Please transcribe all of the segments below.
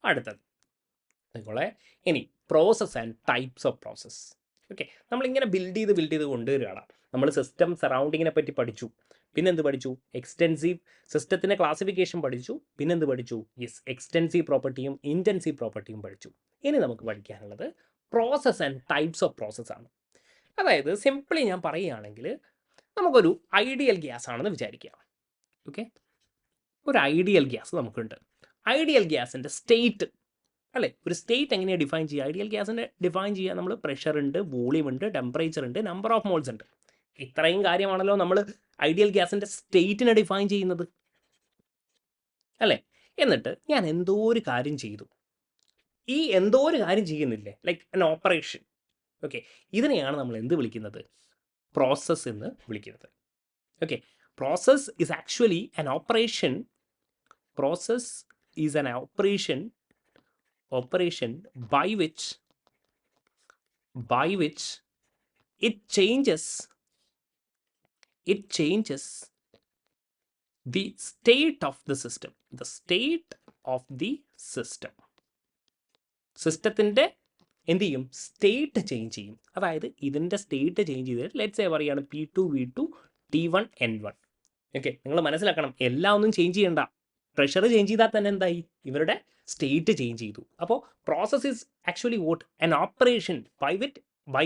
അടുത്തത് അതുപോലെ ഇനി process and types of process. Okay, നമ്മളിങ്ങനെ ബിൽഡ് ചെയ്ത് കൊണ്ടുവരികയാണ്. നമ്മൾ സിസ്റ്റം സറൗണ്ടിങ്ങിനെ പറ്റി പഠിച്ചു, പിന്നെന്ത് പഠിച്ചു? എക്സ്റ്റെൻസീവ് സിസ്റ്റത്തിൻ്റെ ക്ലാസിഫിക്കേഷൻ പഠിച്ചു, പിന്നെന്ത് പഠിച്ചു? എക്സ്റ്റെൻസീവ് പ്രോപ്പർട്ടിയും ഇൻറ്റൻസീവ് പ്രോപ്പർട്ടിയും പഠിച്ചു. ഇനി നമുക്ക് പഠിക്കാനുള്ളത് process and types of process ആണ്. അതായത് സിംപിളി ഞാൻ പറയുകയാണെങ്കിൽ നമുക്കൊരു ഐഡിയൽ ഗ്യാസ് ആണെന്ന് വിചാരിക്കുക. ഓക്കെ, ഒരു ഐഡിയൽ ഗ്യാസ് നമുക്കുണ്ട്. ഐഡിയൽ ഗ്യാസിൻ്റെ സ്റ്റേറ്റ് അല്ലേ, ഒരു സ്റ്റേറ്റ് എങ്ങനെയാണ് ഡിഫൈൻ ചെയ്യുക? ഐഡിയൽ ഗ്യാസിൻ്റെ ഡിഫൈൻ ചെയ്യുക, നമ്മൾ പ്രഷർ ഉണ്ട്, വോളിയം ഉണ്ട്, ടെമ്പറേച്ചർ ഉണ്ട്, നമ്പർ ഓഫ് മോൾസ് ഉണ്ട്. ഇത്രയും കാര്യമാണല്ലോ നമ്മൾ ഐഡിയൽ ഗ്യാസിൻ്റെ സ്റ്റേറ്റിനെ ഡിഫൈൻ ചെയ്യുന്നത് അല്ലേ. എന്നിട്ട് ഞാൻ എന്തോ ഒരു കാര്യം ചെയ്തു. ഈ എന്തോ ഒരു കാര്യം ചെയ്യുന്നില്ലേ, ലൈക്ക് എൻ ഓപ്പറേഷൻ. ഓക്കെ, ഇതിനെയാണ് നമ്മൾ എന്ത് വിളിക്കുന്നത്? പ്രോസസ്സ് എന്ന് വിളിക്കുന്നത്. Okay, process is actually an operation. Process is an operation by which it changes the state of the system. സിസ്റ്റത്തിൻ്റെ എന്ത് ചെയ്യും? സ്റ്റേറ്റ് ചേഞ്ച് ചെയ്യും. അതായത് ഇതിൻ്റെ സ്റ്റേറ്റ് ചേഞ്ച് ചെയ്തിട്ട് ലെറ്റ്സ് സേ പറയുകയാണ് P2 V2 T1 N1. Okay, നിങ്ങൾ മനസ്സിലാക്കണം, എല്ലാം ഒന്നും ചേഞ്ച് ചെയ്യണ്ട. പ്രഷർ ചേഞ്ച് ചെയ്താൽ തന്നെ എന്തായി? ഇവരുടെ സ്റ്റേറ്റ് ചേഞ്ച് ചെയ്തു. അപ്പോൾ process is actually what? an operation by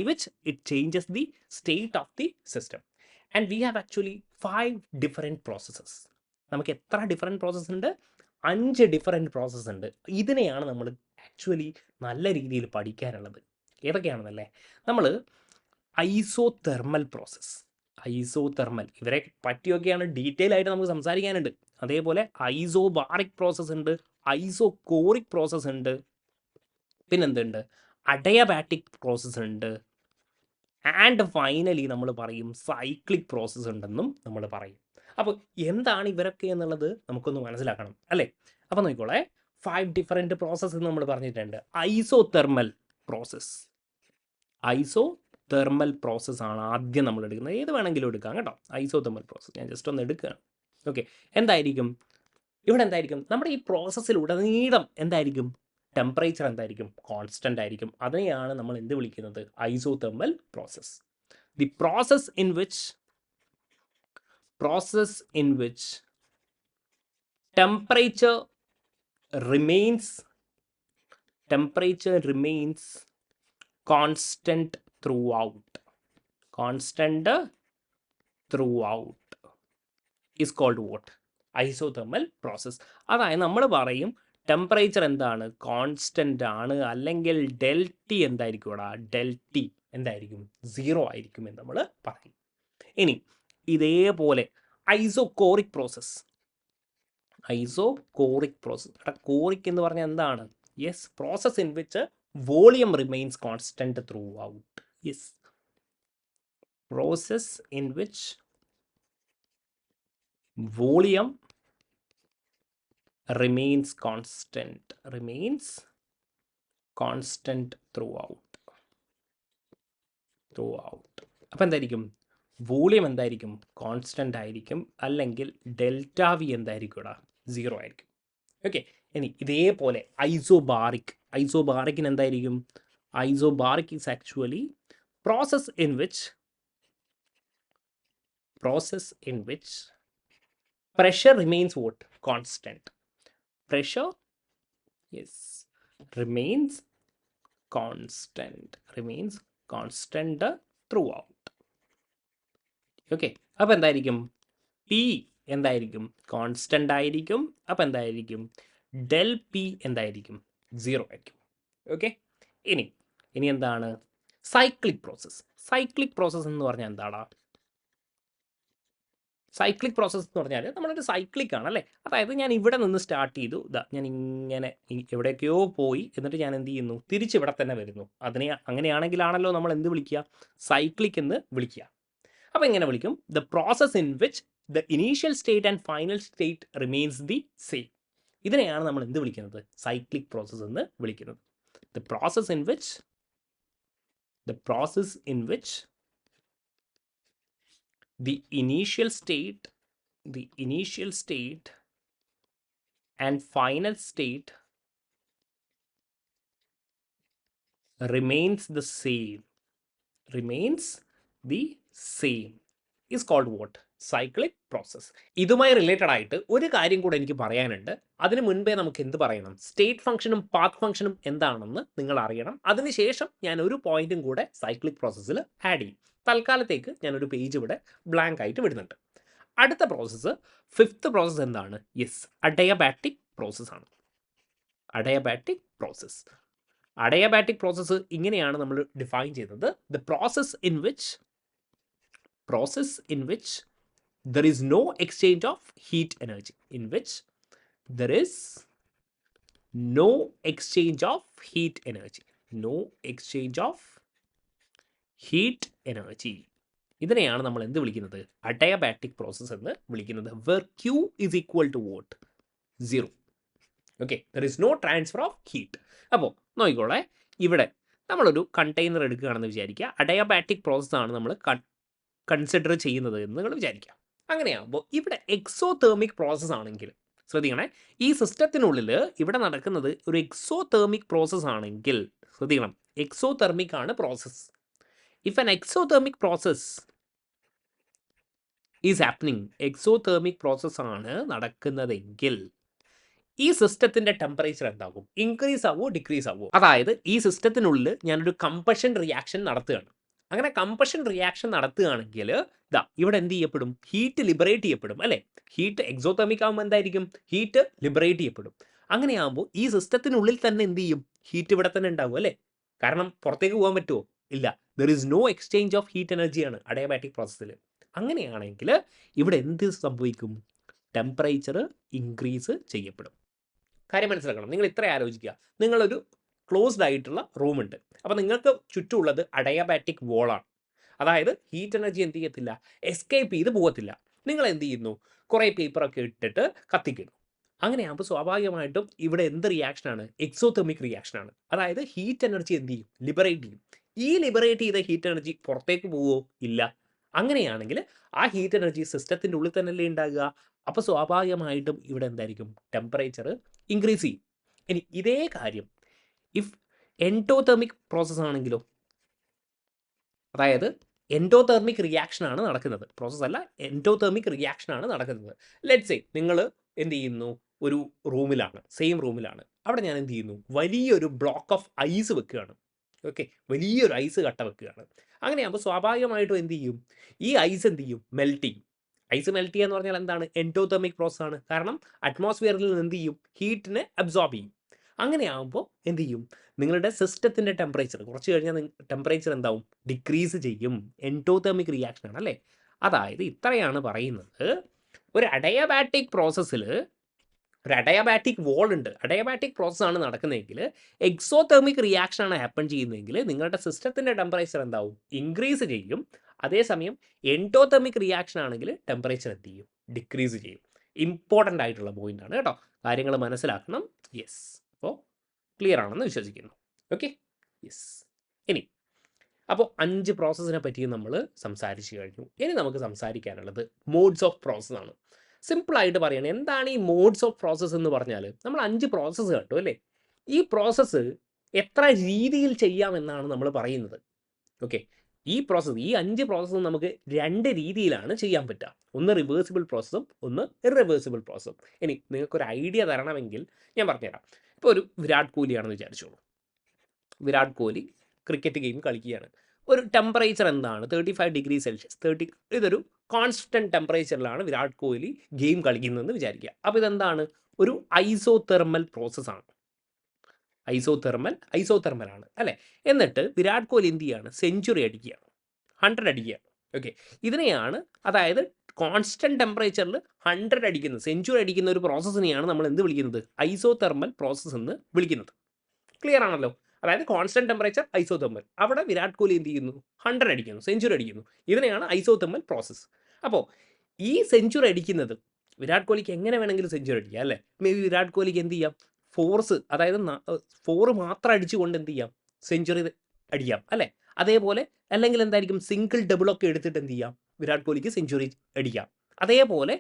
which it changes the state of the system. And we have actually 5 different processes. നമുക്ക് എത്ര ഡിഫറെൻറ്റ് പ്രോസസ്സ് ഉണ്ട്? 5 ഡിഫറെൻറ്റ് പ്രോസസ്സ് ഉണ്ട്. ഇതിനെയാണ് നമ്മൾ ആക്ച്വലി നല്ല രീതിയിൽ പഠിക്കാനുള്ളത്. ഏതൊക്കെയാണെന്നല്ലേ? നമ്മൾ ഐസോതെർമൽ പ്രോസസ്സ്, ഇവരെ പറ്റിയൊക്കെയാണ് ഡീറ്റെയിൽ ആയിട്ട് നമുക്ക് സംസാരിക്കാനുണ്ട്. അതേപോലെ ഐസോബാറിക് പ്രോസസ്സ് ഉണ്ട്, ഐസോകോറിക് പ്രോസസ്സ് ഉണ്ട്, പിന്നെന്തുണ്ട്? അഡയബാറ്റിക് പ്രോസസ്സ് ഉണ്ട്, ആൻഡ് ഫൈനലി നമ്മൾ പറയും സൈക്ലിക് പ്രോസസ്സ് ഉണ്ടെന്നും നമ്മൾ പറയും. അപ്പോൾ എന്താണ് ഇവരൊക്കെ എന്നുള്ളത് നമുക്കൊന്ന് മനസ്സിലാക്കണം അല്ലേ. അപ്പോൾ നോക്കിക്കോളെ, 5 ഡിഫറെൻറ്റ് പ്രോസസ്സ് നമ്മൾ പറഞ്ഞിട്ടുണ്ട്. ഐസോതെർമൽ പ്രോസസ്സ് ആണ് ആദ്യം നമ്മൾ എടുക്കുന്നത്. ഏത് വേണമെങ്കിലും എടുക്കാം കേട്ടോ, ഐസോതെർമൽ പ്രോസസ്സ്. ഞാൻ ജസ്റ്റ് ഒന്ന് എടുക്കുകയാണ്. ഓക്കെ, എന്തായിരിക്കും ഇവിടെ? എന്തായിരിക്കും നമ്മുടെ ഈ പ്രോസസ്സിലുടനീളം എന്തായിരിക്കും? ടെമ്പറേച്ചർ എന്തായിരിക്കും? കോൺസ്റ്റൻ്റ് ആയിരിക്കും. അതിനെയാണ് നമ്മൾ എന്ത് വിളിക്കുന്നത്? Isothermal process. The process in which temperature remains constant throughout is called what? Isothermal process. അതായത് നമ്മൾ പറയും ടെമ്പറേച്ചർ എന്താണ്? കോൺസ്റ്റൻ്റ് ആണ്, അല്ലെങ്കിൽ ഡെൽറ്റി എന്തായിരിക്കും? ഇവിടെ ഡെൽറ്റി എന്തായിരിക്കും? 0 ആയിരിക്കും എന്ന് നമ്മൾ പറയും. ഇനി ഇതേപോലെ ഐസോകോറിക് പ്രോസസ്സ്. കോറിക് എന്ന് പറഞ്ഞാൽ എന്താണ്? Yes, process in which volume remains constant through out. Yes, process in which volume remains constant through out. അപ്പം എന്തായിരിക്കും? വോളിയം എന്തായിരിക്കും? കോൺസ്റ്റൻ്റ് ആയിരിക്കും, അല്ലെങ്കിൽ ഡെൽറ്റ വി എന്തായിരിക്കും? ഇവിടെ 0 ആയിരിക്കും. ഓക്കെ, ഇനി ഇതേപോലെ ഐസോബാറിക്കിന് എന്തായിരിക്കും? Isobaric is actually process in which pressure remains what? Constant. Pressure, yes, remains constant throughout. Okay, അപ്പോൾ എന്തായിരിക്കും? പി എന്തായിരിക്കും? കോൺസ്റ്റൻ്റ് ആയിരിക്കും. അപ്പോൾ എന്തായിരിക്കും? ഡെൽ പി എന്തായിരിക്കും? 0 ആയിരിക്കും. ഓക്കെ, ഇനി എന്താണ് സൈക്ലിക് പ്രോസസ്സ് എന്ന് പറഞ്ഞാൽ എന്താണ്? സൈക്ലിക് പ്രോസസ്സ് എന്ന് പറഞ്ഞാൽ നമ്മളൊരു സൈക്ലിക് ആണല്ലേ. അതായത് ഞാൻ ഇവിടെ നിന്ന് സ്റ്റാർട്ട് ചെയ്തു, ഞാൻ ഇങ്ങനെ എവിടേക്കോ പോയി, എന്നിട്ട് ഞാൻ എന്ത് ചെയ്യുന്നു? തിരിച്ച് ഇവിടെ തന്നെ വരുന്നു. അങ്ങനെയാണെങ്കിലാണല്ലോ നമ്മൾ എന്ത് വിളിക്കുക? സൈക്ലിക് എന്ന് വിളിക്കുക. അപ്പോൾ എങ്ങനെ വിളിക്കും? The process in which the initial state and final state remains the same. ഇതിനെയാണ് നമ്മൾ എന്ത് വിളിക്കുന്നത്? സൈക്ലിക് പ്രോസസ്സ് എന്ന് വിളിക്കുന്നത്. The process in which the initial state and final state remains the same is called what? Cyclic process. ഇതുമായി related ആയിട്ട് ഒരു കാര്യം കൂടെ എനിക്ക് പറയാനുണ്ട്. അതിന് മുൻപേ നമുക്ക് എന്ത് പറയണം? സ്റ്റേറ്റ് ഫംഗ്ഷനും പാത്ത് ഫംഗ്ഷനും എന്താണെന്ന് നിങ്ങൾ അറിയണം. അതിനുശേഷം ഞാൻ ഒരു പോയിന്റും കൂടെ സൈക്ലിക് പ്രോസസ്സിൽ ആഡ് ചെയ്യും. തൽക്കാലത്തേക്ക് ഞാനൊരു പേജ് ഇവിടെ ബ്ലാങ്ക് ആയിട്ട് വിടുന്നുണ്ട്. അടുത്ത പ്രോസസ്സ്, ഫിഫ്ത്ത് പ്രോസസ്സ് എന്താണ്? യെസ്, അഡയബാറ്റിക് പ്രോസസ് ആണ്. അഡയബാറ്റിക് പ്രോസസ്സ് ഇങ്ങനെയാണ് നമ്മൾ ഡിഫൈൻ ചെയ്യുന്നത്. The process in which there is no exchange of heat energy. ഇതിനെയാണ് നമ്മൾ എന്ത് വിളിക്കുന്നത്? അഡയബാറ്റിക് പ്രോസസ് എന്ന് വിളിക്കുന്നത്. Where Q is equal to what? 0. Okay, there is no transfer of heat. അപ്പോൾ നോക്കിക്കോളെ, ഇവിടെ നമ്മളൊരു കണ്ടെയ്നർ എടുക്കുകയാണെന്ന് വിചാരിക്കുക. അഡയബാറ്റിക് പ്രോസസ്സാണ് നമ്മൾ കൺസിഡർ ചെയ്യുന്നത് എന്ന് നിങ്ങൾ വിചാരിക്കുക. അങ്ങനെയാകുമ്പോൾ ഇവിടെ എക്സോതേർമിക് പ്രോസസ്സ് ആണെങ്കിൽ, ശ്രദ്ധിക്കണേ, ഈ സിസ്റ്റത്തിനുള്ളിൽ ഇവിടെ നടക്കുന്നത് ഒരു എക്സോതേർമിക് പ്രോസസ്സ് ആണെങ്കിൽ, ശ്രദ്ധിക്കണം, എക്സോതെർമിക് ആണ് process. If an exothermic process is happening, exothermic process ആണ് നടക്കുന്നതെങ്കിൽ ഈ സിസ്റ്റത്തിൻ്റെ ടെമ്പറേച്ചർ എന്താകും? ഇൻക്രീസ് ആവുമോ ഡിക്രീസ് ആവുമോ? അതായത് ഈ സിസ്റ്റത്തിനുള്ളിൽ ഞാനൊരു കമ്പഷൻ റിയാക്ഷൻ നടത്തുകയാണ്. അങ്ങനെ കമ്പഷൻ റിയാക്ഷൻ നടത്തുകയാണെങ്കിൽ ഇവിടെ എന്ത് ചെയ്യപ്പെടും? ഹീറ്റ് ലിബറേറ്റ് ചെയ്യപ്പെടും, അല്ലേ? ഹീറ്റ് എക്സോതെർമിക് ആകുമ്പോൾ എന്തായിരിക്കും? ഹീറ്റ് ലിബറേറ്റ് ചെയ്യപ്പെടും. അങ്ങനെയാകുമ്പോൾ ഈ സിസ്റ്റത്തിനുള്ളിൽ തന്നെ എന്ത് ചെയ്യും? ഹീറ്റ് ഇവിടെ തന്നെ ഉണ്ടാവും, അല്ലേ? കാരണം പുറത്തേക്ക് പോകാൻ പറ്റുമോ? ഇല്ല. There is no exchange of heat എനർജിയാണ് അഡയബാറ്റിക് പ്രോസസ്സിൽ. അങ്ങനെയാണെങ്കിൽ ഇവിടെ എന്ത് സംഭവിക്കും? ടെമ്പറേച്ചർ ഇൻക്രീസ് ചെയ്യപ്പെടും. കാര്യം മനസ്സിലാക്കണം. നിങ്ങൾ ഇത്ര ആലോചിക്കുക, നിങ്ങളൊരു ക്ലോസ്ഡ് ആയിട്ടുള്ള റൂമുണ്ട്. അപ്പോൾ നിങ്ങൾക്ക് ചുറ്റുമുള്ളത് അഡയബാറ്റിക് വോളാണ്. അതായത് ഹീറ്റ് എനർജി എന്ത് ചെയ്യത്തില്ല? എസ്കേപ്പ് ചെയ്ത് പോകത്തില്ല. നിങ്ങൾ എന്ത് ചെയ്യുന്നു? കുറേ പേപ്പറൊക്കെ ഇട്ടിട്ട് കത്തിക്കുന്നു. അങ്ങനെയാകുമ്പോൾ സ്വാഭാവികമായിട്ടും ഇവിടെ എന്ത് റിയാക്ഷനാണ്? എക്സോതെർമിക് റിയാക്ഷനാണ്. അതായത് ഹീറ്റ് എനർജി എന്ത് ചെയ്യും? ലിബറേറ്റ് ചെയ്യും. ഈ ലിബറേറ്റ് ചെയ്ത ഹീറ്റ് എനർജി പുറത്തേക്ക് പോവുമോ? ഇല്ല. അങ്ങനെയാണെങ്കിൽ ആ ഹീറ്റ് എനർജി സിസ്റ്റത്തിൻ്റെ ഉള്ളിൽ തന്നെയല്ലേ ഉണ്ടാകുക. അപ്പോൾ സ്വാഭാവികമായിട്ടും ഇവിടെ എന്തായിരിക്കും? ടെമ്പറേച്ചർ ഇൻക്രീസ് ചെയ്യും. ഇനി ഇതേ കാര്യം ഇഫ് എൻഡോതെർമിക് പ്രോസസ് ആണെങ്കിലോ? അതായത് എൻഡോതെർമിക് റിയാക്ഷനാണ് നടക്കുന്നത്, പ്രോസസ്സ് അല്ല, എൻഡോതെർമിക് റിയാക്ഷനാണ് നടക്കുന്നത്. ലെറ്റ്സ് സേ നിങ്ങൾ എന്ത് ചെയ്യുന്നു? ഒരു റൂമിലാണ്, സെയിം റൂമിലാണ്. അവിടെ ഞാൻ എന്ത് ചെയ്യുന്നു? വലിയൊരു ബ്ലോക്ക് ഓഫ് ഐസ് വെക്കുകയാണ്. ഓക്കെ, വലിയൊരു ഐസ് കട്ട വെക്കുകയാണ്. അങ്ങനെയാകുമ്പോൾ സ്വാഭാവികമായിട്ടും എന്ത് ചെയ്യും? ഈ ഐസ് എന്ത് ചെയ്യും? മെൽറ്റ് ചെയ്യും. ഐസ് മെൽറ്റ് ചെയ്യുക എന്ന് പറഞ്ഞാൽ എന്താണ്? എൻഡോതെർമിക് പ്രോസസ്സാണ്. കാരണം അറ്റ്മോസ്ഫിയറിൽ എന്ത് ചെയ്യും? ഹീറ്റിനെ അബ്സോർബ് ചെയ്യും. അങ്ങനെയാകുമ്പോൾ എന്ത് ചെയ്യും? നിങ്ങളുടെ സിസ്റ്റത്തിൻ്റെ ടെമ്പറേച്ചർ കുറച്ച് കഴിഞ്ഞാൽ ടെമ്പറേച്ചർ എന്താവും? ഡിക്രീസ് ചെയ്യും. എൻഡോതെർമിക് റിയാക്ഷനാണ്, അല്ലേ? അതായത് ഇത്രയാണ് പറയുന്നത്, ഒരു അഡയബാറ്റിക് പ്രോസസ്സിൽ ഒരു അഡയബാറ്റിക് വോൾ ഉണ്ട്, അഡയബാറ്റിക് പ്രോസസ്സാണ് നടക്കുന്നതെങ്കിൽ, എക്സോതെർമിക് റിയാക്ഷനാണ് ഹാപ്പൺ ചെയ്യുന്നതെങ്കിൽ നിങ്ങളുടെ സിസ്റ്റത്തിൻ്റെ ടെമ്പറേച്ചർ എന്താവും? ഇൻക്രീസ് ചെയ്യും. അതേസമയം എൻഡോതെർമിക് റിയാക്ഷൻ ആണെങ്കിൽ ടെമ്പറേച്ചർ എന്ത് ചെയ്യും? ഡിക്രീസ് ചെയ്യും. ഇമ്പോർട്ടൻ്റ് ആയിട്ടുള്ള പോയിൻ്റാണ് കേട്ടോ, കാര്യങ്ങൾ മനസ്സിലാക്കണം. യെസ്, അപ്പോൾ ക്ലിയർ ആണെന്ന് വിശ്വസിക്കുന്നു. Okay, yes. ഇനി അപ്പോൾ 5 പ്രോസസ്സിനെ പറ്റി നമ്മൾ സംസാരിച്ചു കഴിഞ്ഞു. ഇനി നമുക്ക് സംസാരിക്കാനുള്ളത് മോഡ്സ് ഓഫ് പ്രോസസ്സ് ആണ്. സിമ്പിളായിട്ട് പറയണേ, എന്താണ് ഈ മോഡ്സ് ഓഫ് പ്രോസസ്സ് എന്ന് പറഞ്ഞാൽ? നമ്മൾ 5 പ്രോസസ്സ് കണ്ടു, അല്ലേ? ഈ പ്രോസസ്സ് എത്ര രീതിയിൽ ചെയ്യാമെന്നാണ് നമ്മൾ പറയുന്നത്. ഓക്കെ, ഈ 5 പ്രോസസ്സും നമുക്ക് 2 രീതിയിലാണ് ചെയ്യാൻ പറ്റുക. ഒന്ന് റിവേഴ്സിബിൾ പ്രോസസ്സും ഒന്ന് ഇററിവേഴ്സിബിൾ പ്രോസസ്സും. ഇനി നിങ്ങൾക്കൊരു ഐഡിയ തരണമെങ്കിൽ ഞാൻ പറഞ്ഞുതരാം. ഇപ്പോൾ ഒരു വിരാട് കോഹ്ലിയാണെന്ന് വിചാരിച്ചോളൂ. വിരാട് കോഹ്ലി ക്രിക്കറ്റ് ഗെയിം കളിക്കുകയാണ്. ഒരു ടെമ്പറേച്ചർ എന്താണ്? 35 ഡിഗ്രി സെൽഷ്യസ്. ഇതൊരു കോൺസ്റ്റൻറ്റ് ടെമ്പറേച്ചറിലാണ് വിരാട് കോഹ്ലി ഗെയിം കളിക്കുന്നതെന്ന് വിചാരിക്കുക. അപ്പോൾ ഇതെന്താണ്? ഒരു ഐസോതെർമൽ പ്രോസസ്സാണ്. ഐസോതെർമലാണ്, അല്ലേ? എന്നിട്ട് വിരാട് കോഹ്ലി എന്ത് ചെയ്യുകയാണ്? സെഞ്ചുറി അടിക്കുകയാണ്, 100 അടിക്കുകയാണ്. ഓക്കെ, ഇതിനെയാണ്, അതായത് കോൺസ്റ്റൻറ്റ് ടെമ്പറേച്ചറിൽ 100 അടിക്കുന്നത്, സെഞ്ചുറി അടിക്കുന്ന ഒരു പ്രോസസ്സിനെയാണ് നമ്മൾ എന്ത് വിളിക്കുന്നത്? ഐസോതെർമൽ പ്രോസസ്സ് എന്ന് വിളിക്കുന്നത്. ക്ലിയർ ആണല്ലോ? അതായത് കോൺസ്റ്റൻറ്റ് ടെമ്പറേച്ചർ ഐസോതെർമൽ, അവിടെ വിരാട് കോഹ്ലി എന്ത് ചെയ്യുന്നു? 100 അടിക്കുന്നു, സെഞ്ചുറി അടിക്കുന്നു. ഇതിനെയാണ് ഐസോതെർമൽ പ്രോസസ്സ്. അപ്പോൾ ഈ സെഞ്ചുറി അടിക്കുന്നത് വിരാട് കോഹ്ലിക്ക് എങ്ങനെ വേണമെങ്കിലും സെഞ്ചുറി അടിക്കാം, അല്ലേ? മേ ബി വിരാട് കോഹ്ലിക്ക് എന്ത് ചെയ്യാം? ഫോർസ്, അതായത് 4 മാത്രം അടിച്ചുകൊണ്ട് എന്ത് ചെയ്യാം? സെഞ്ചുറി അടിക്കാം, അല്ലേ? അതേപോലെ അല്ലെങ്കിൽ എന്തായിരിക്കും? സിംഗിൾ ഡബിളൊക്കെ എടുത്തിട്ട് എന്ത് ചെയ്യാം? വിരാട് കോഹ്ലിക്ക് സെഞ്ചുറി അടിക്കാം. അതേപോലെ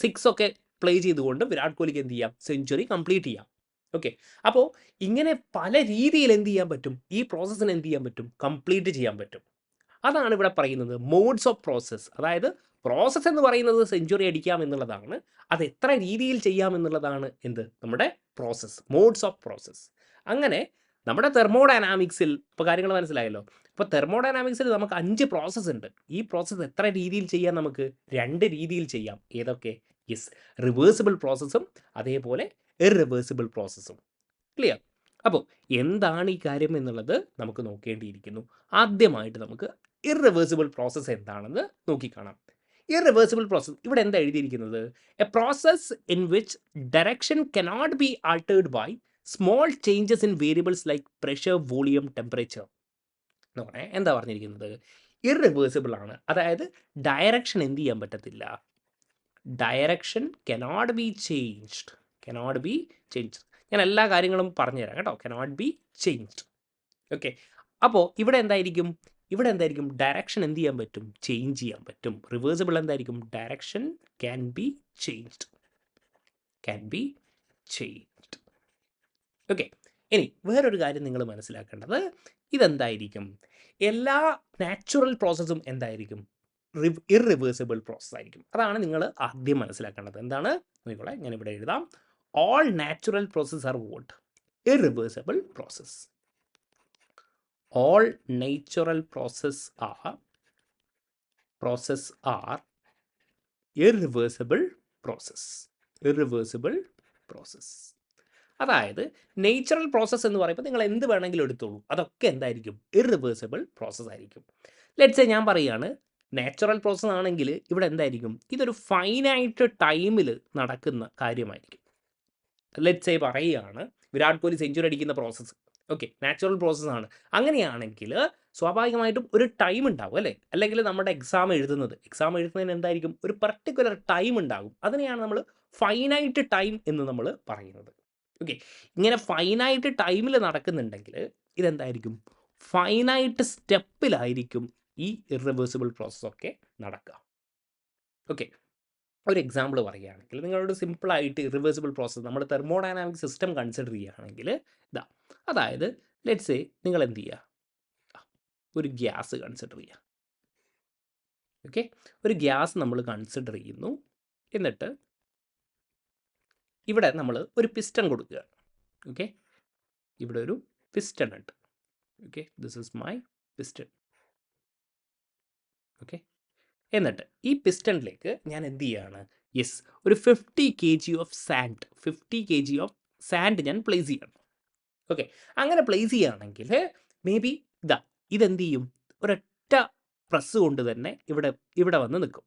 6 ഒക്കെ പ്ലേ ചെയ്തുകൊണ്ട് വിരാട് കോഹ്ലിക്ക് എന്ത് ചെയ്യാം? സെഞ്ചുറി കംപ്ലീറ്റ് ചെയ്യാം. ഓക്കെ. അപ്പോൾ ഇങ്ങനെ പല രീതിയിൽ എന്ത് ചെയ്യാൻ പറ്റും, ഈ പ്രോസസ്സിന് എന്ത് ചെയ്യാൻ പറ്റും, കംപ്ലീറ്റ് ചെയ്യാൻ പറ്റും. അതാണ് ഇവിടെ പറയുന്നത് മോഡ്സ് ഓഫ് പ്രോസസ്സ്. അതായത് പ്രോസസ്സ് എന്ന് പറയുന്നത് സെഞ്ചുറി അടിക്കാം എന്നുള്ളതാണ്. അത് എത്ര രീതിയിൽ ചെയ്യാം എന്നുള്ളതാണ് എന്ത്, നമ്മുടെ പ്രോസസ്സ്, മോഡ്സ് ഓഫ് പ്രോസസ്സ്. അങ്ങനെ നമ്മുടെ തെർമോഡൈനാമിക്സിൽ ഇപ്പോൾ കാര്യങ്ങൾ മനസ്സിലായല്ലോ. ഇപ്പോൾ തെർമോഡൈനാമിക്സിൽ നമുക്ക് 5 പ്രോസസ്സ് ഉണ്ട്. ഈ പ്രോസസ്സ് എത്ര രീതിയിൽ ചെയ്യാം, നമുക്ക് 2 രീതിയിൽ ചെയ്യാം. ഏതൊക്കെ? യെസ്, റിവേഴ്സിബിൾ പ്രോസസ്സും അതേപോലെ ഇറിവേഴ്സിബിൾ പ്രോസസ്സും. ക്ലിയർ? അപ്പോൾ എന്താണ് ഈ കാര്യം എന്നുള്ളത് നമുക്ക് നോക്കേണ്ടിയിരിക്കുന്നു. ആദ്യമായിട്ട് നമുക്ക് ഇറിവേഴ്സിബിൾ പ്രോസസ്സ് എന്താണെന്ന് നോക്കിക്കാണാം. ഇറിവേഴ്സിബിൾ പ്രോസസ്സ് ഇവിടെ എന്താ എഴുതിയിരിക്കുന്നത്? A process in which direction cannot be altered by small changes in variables like pressure, volume, temperature എന്ന് പറഞ്ഞാൽ എന്താ പറഞ്ഞിരിക്കുന്നത്? ഇറിവേഴ്സിബിൾ ആണ്. അതായത് ഡയറക്ഷൻ എന്ത് ചെയ്യാൻ പറ്റത്തില്ല, direction cannot be changed. Cannot be changed. ഞാൻ എല്ലാ കാര്യങ്ങളും പറഞ്ഞുതരാം കേട്ടോ. Cannot be changed. ഓക്കെ. അപ്പോൾ ഇവിടെ എന്തായിരിക്കും, ഇവിടെ എന്തായിരിക്കും, ഡയറക്ഷൻ എന്ത് ചെയ്യാൻ പറ്റും, ചേഞ്ച് ചെയ്യാൻ പറ്റും. റിവേഴ്സിബിൾ എന്തായിരിക്കും, direction can be changed, can be changed. Okay. ഇനി വേറൊരു കാര്യം നിങ്ങൾ മനസ്സിലാക്കേണ്ടത് ഇതെന്തായിരിക്കും, എല്ലാ നാച്ചുറൽ പ്രോസസ്സും എന്തായിരിക്കും, ഇറിവേഴ്സിബിൾ പ്രോസസ് ആയിരിക്കും. അതാണ് നിങ്ങൾ ആദ്യം മനസ്സിലാക്കേണ്ടത്. എന്താണ് നോക്കിക്കോളെ, ഞാൻ ഇവിടെ എഴുതാം. All natural process are what? Irreversible process. All natural process are irreversible process. Irreversible process. അതായത് നേച്ചുറൽ പ്രോസസ്സ് എന്ന് പറയുമ്പോൾ നിങ്ങൾ എന്ത് വേണമെങ്കിലും എടുത്തോളൂ, അതൊക്കെ എന്തായിരിക്കും, ഇറിവേഴ്സിബിൾ പ്രോസസ്സ് ആയിരിക്കും. ലെറ്റ്സ് ഞാൻ പറയുകയാണ്, നാച്ചുറൽ പ്രോസസ്സ് ആണെങ്കിൽ ഇവിടെ എന്തായിരിക്കും, ഇതൊരു ഫൈനായിട്ട് ടൈമിൽ നടക്കുന്ന കാര്യമായിരിക്കും. ലെറ്റ്സ് പറയുകയാണ് വിരാട് കോഹ്ലി സെഞ്ചുറി അടിക്കുന്ന പ്രോസസ്സ്. ഓക്കെ, നാച്ചുറൽ പ്രോസസ്സാണ്. അങ്ങനെയാണെങ്കിൽ സ്വാഭാവികമായിട്ടും ഒരു ടൈം ഉണ്ടാവും അല്ലേ? അല്ലെങ്കിൽ നമ്മുടെ എക്സാം എഴുതുന്നതിന് എന്തായിരിക്കും, ഒരു പർട്ടിക്കുലർ ടൈം ഉണ്ടാകും. അതിനെയാണ് നമ്മൾ ഫൈനൈറ്റ് ടൈം എന്ന് നമ്മൾ പറയുന്നത്. ഓക്കെ, ഇങ്ങനെ ഫൈനൈറ്റ് ടൈമിൽ നടക്കുന്നുണ്ടെങ്കിൽ ഇതെന്തായിരിക്കും, ഫൈനൈറ്റ് സ്റ്റെപ്പിലായിരിക്കും ഈ ഇറിവേഴ്സിബിൾ പ്രോസസ്സൊക്കെ നടക്കുക. ഓക്കെ, ഒരു എക്സാമ്പിൾ പറയുകയാണെങ്കിൽ നിങ്ങളോട് സിമ്പിളായിട്ട് ഇറിവേഴ്സിബിൾ പ്രോസസ്സ് നമ്മുടെ തെർമോഡൈനാമിക് സിസ്റ്റം കൺസിഡർ ചെയ്യുകയാണെങ്കിൽ ഇതാ, അതായത് ലെറ്റ്സ് നിങ്ങൾ എന്ത് ചെയ്യുക, ഒരു ഗ്യാസ് കൺസിഡർ ചെയ്യുക. ഓക്കെ, ഒരു ഗ്യാസ് നമ്മൾ കൺസിഡർ ചെയ്യുന്നു. എന്നിട്ട് ഇവിടെ നമ്മൾ ഒരു പിസ്റ്റൺ കൊടുക്കുക. ഓക്കെ, ഇവിടെ ഒരു പിസ്റ്റൺ ഉണ്ട്. Okay, this is my piston. Okay, എന്നിട്ട് ഈ പിസ്റ്റണിലേക്ക് ഞാൻ എന്ത് ചെയ്യുകയാണ്, യെസ്, ഒരു 50 kg ഓഫ് സാൻഡ് ഞാൻ പ്ലേസ് ചെയ്യണം. ഓക്കെ, അങ്ങനെ പ്ലേസ് ചെയ്യുകയാണെങ്കിൽ മേ ബി ഇതെന്ത് ചെയ്യും, ഒരൊറ്റ പ്രസ് കൊണ്ട് തന്നെ ഇവിടെ വന്ന് നിൽക്കും